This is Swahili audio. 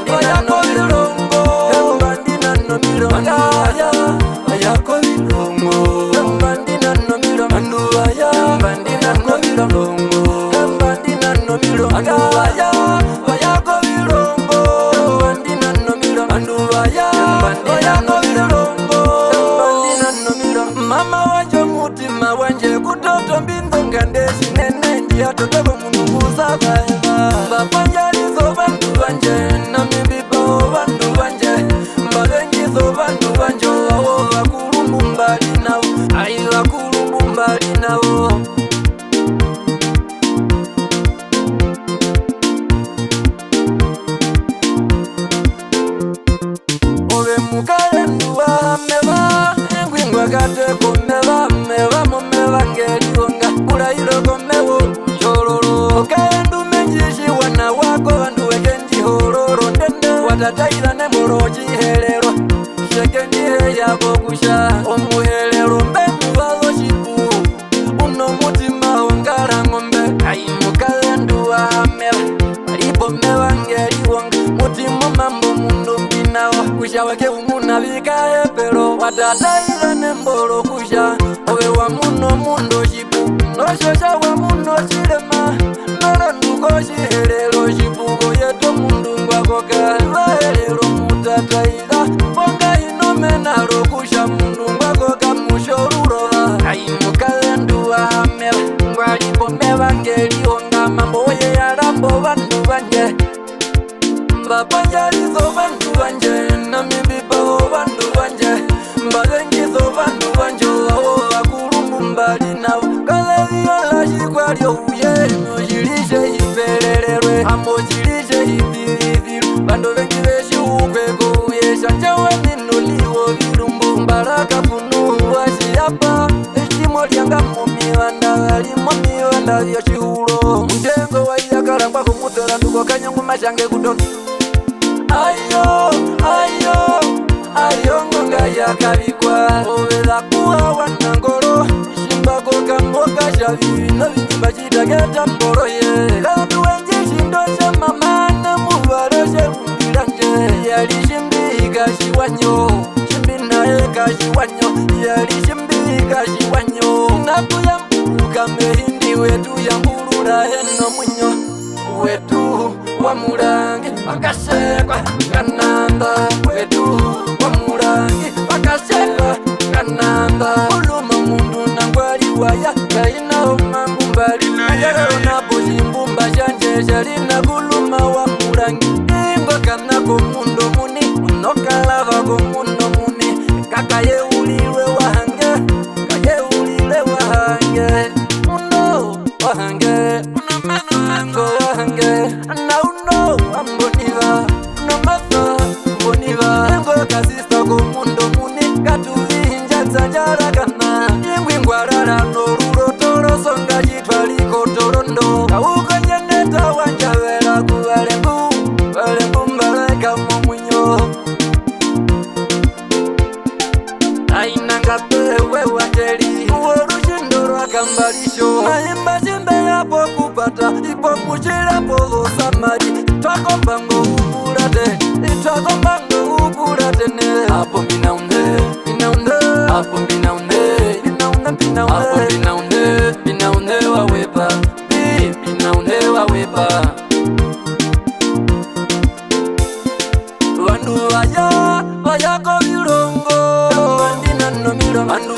vayako vilongo, bandina no miro mandaya, vayako vilongo, bandina no miro mandaya, bandina no vilongo, bandina no miro mandaya, vayako vilongo, bandina no miro mandaya, vayako vilongo, bandina no miro. Mama wanje mutima wanje kutoto mbinzo ngandesi nene ndia totobo mununguza vaeva bapanjalizo bantu banje na mibibo bantu banje mbalengizo bantu banje awo bakulumbu mbali nabo ayi bakulumbu mbali nabo. Obe mukale nduwa meba engwingwa gateko meba meba mumeba ngelionga kulayilo komewo njololo kaendu menjishi wana wako bandu wekenji hololo ndende watataila nembolo chihelelo shekenji heyabo kusha omuhelelo mbemu bazo shipu uno mutima ongala ngombe ayi mukale nduwa meba alipo meba ngeliwonga mutimu mambo mundu mbinawa kusha wake umuna vikaye pero watataila nembolo kusha owe wa muno mundo shipu noshosha wa muno chilema nolo nduko shihelelo shipuko yeto mundu ngwakoka vahelelo mutataila bonga inomenalo kusha mundu ngwakoka musholulola ayi mukale nduwa meba ngwalipo meba ngelionga mambo ye yalambo bandu banje bapanjalizo bantu banje na mibibo bantu banje mbalengizo bantu banje awo bakulumbu mbali nabo kaleliola shikwalyo uye mojilishe ifelelelwe amojilishe ivilivilo bantu bengi beshiukweko uye shanjawe ninoliwo vilumbu mbalaka funuwa shiyapa eshimo lyanga mumiwanda galimo miwanda vya shihulo mtengo wa iyakala kwako mutela nduko kanyangu mashange kutono. Ayo, ayo, ayo ngonga ya kabikwa ovela kuwa wanangoro shimbako kamboka shavivi no vitimba chitageta mboro ye kandu wenji shindoshe mamane muvaroshe umbilanje yali shimbi kashiwanyo shimbi nae kashiwanyo yali shimbi kashiwanyo nakuya mbuka mehindi wetu ya mbulula heno munyo wetu wa murangi bakasekwa kanamba wetu wa murangi bakasekwa kanamba uluma mundu nangwali waya kaina omangu mbali ayalo napo chimbumba chanje shalina kuluma wa murangi ingo kanako mundo muni unokalava ko mundo muni kakaye uliwe wahange kaye uliwe wahange mundo wahange unamano hango wahange na uno amboniva no masa mboniva engo kasista ko mundo muni katuvinja zanjara kana ingwi ngwarara no ruro toro songa jitwaliko torondo kauko nyeneta wanjavera kuvalengu valengu mbaleka momunyo ainanga pewe wateli uorushindo rwakambalisho maimba chimbe yapo kupata ipo muchira pozo samadi twakombango upurate itwakombango upurate ne apo minaunde minaunde apo minaunde minaunde minaunde minaunde wawepa minaunde wawepa vandu vaya vayako vilongo bandina no miro vandu